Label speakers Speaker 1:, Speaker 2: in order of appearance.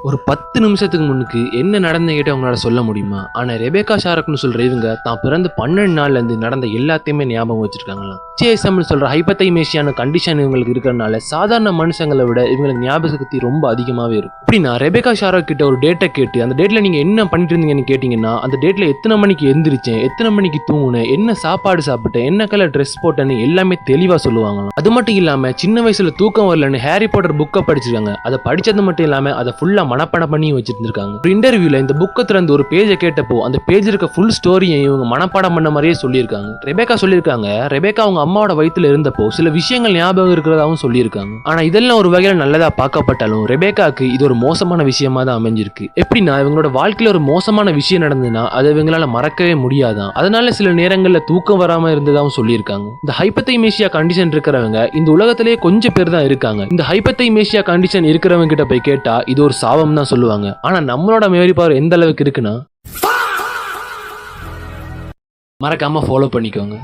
Speaker 1: ஒரு 10 நிமிஷத்துக்கு முன்னுக்கு என்ன நடந்த கேட்டு அவங்களால சொல்ல முடியுமா? ஆனா ரெபேக்கா ஷாரக்னு சொல்ற இவங்க தான் பிறந்து 12 நாள்ல இருந்து நடந்த எல்லாத்தையுமே ஞாபகம் வச்சிருக்காங்களாம். HSM சொல்ற ஹைப்போதைமேசியான கண்டிஷன் இவங்களுக்கு இருக்கிறதுனால சாதாரண மனுஷங்களை விட இவங்களுக்கு ஞாபக சக்தி ரொம்ப அதிகமாவே இருக்கும். அப்படின்னா ரெபேக்கா ஷாரக் கிட்ட ஒரு டேட்டை கேட்டு அந்த டேட்ல நீங்க என்ன பண்ணிட்டு இருந்தீங்கன்னு கேட்டீங்கன்னா, அந்த டேட்ல எத்தனை மணிக்கு எந்திரிச்சேன், எத்தனை மணிக்கு தூங்குனேன், என்ன சாப்பாடு சாப்பிட்டேன், என்ன கலர் ட்ரெஸ் போட்டேன்னு எல்லாமே தெளிவா சொல்லுவாங்களாம். அது மட்டும் இல்லாம சின்ன வயசுல தூக்கம் வரலன்னு ஹாரி பாட்டர் புக்கை படிச்சிருக்காங்க. அதை படிச்சது மட்டும் இல்லாம அதை ஃபுல்லா மனப்பாடம் பண்ணி வச்சிருந்திருக்காங்க. ஒரு இன்டர்வியூல இந்த புக்கை திறந்து ஒரு பேஜை கேட்டப்போ அந்த பேஜ் இருக்க ஃபுல் ஸ்டோரியை இவங்க மனப்பாடம் பண்ண மாதிரியே சொல்லியிருக்காங்க. ரெபேக்கா சொல்லியிருக்காங்க, ரெபேக்கா அவங்க அம்மாவோட வயித்துல இருந்தப்போ சில விஷயங்கள் ஞாபகம் இருக்கிறதாவும் சொல்லியிருக்காங்க. ஆனா இதெல்லாம் ஒரு வகையில நல்லதா பார்க்கப்பட்டாலும் ரெபேக்காக்கு இது ஒரு மோசமான விஷயமா தான் அமைஞ்சிருக்கு. எப்படின்னா இவங்களோட வாழ்க்கையில ஒரு மோசமான விஷயம் நடந்ததுன்னா அதை இவங்களால மறக்கவே முடியாதான். அதனால சில நேரங்கள்ல தூக்கம் வராம இருந்ததாவும் சொல்லியிருக்காங்க. இந்த ஹைப்போதைமேசியா கண்டிஷன் இருக்கிறவங்க இந்த உலகத்திலேயே கொஞ்சம் பேர் தான் இருக்காங்க. இந்த ஹைப்போதைமேசியா கண்டிஷன் இருக்கிறவங்க கிட்ட போய் கேட்டா இது ஒரு சாபம் தான் சொல்லுவாங்க. ஆனா நம்மளோட மெமரி பவர் எந்த அளவுக்கு இருக்குன்னா மறக்காம ஃபாலோ பண்ணிக்கோங்க.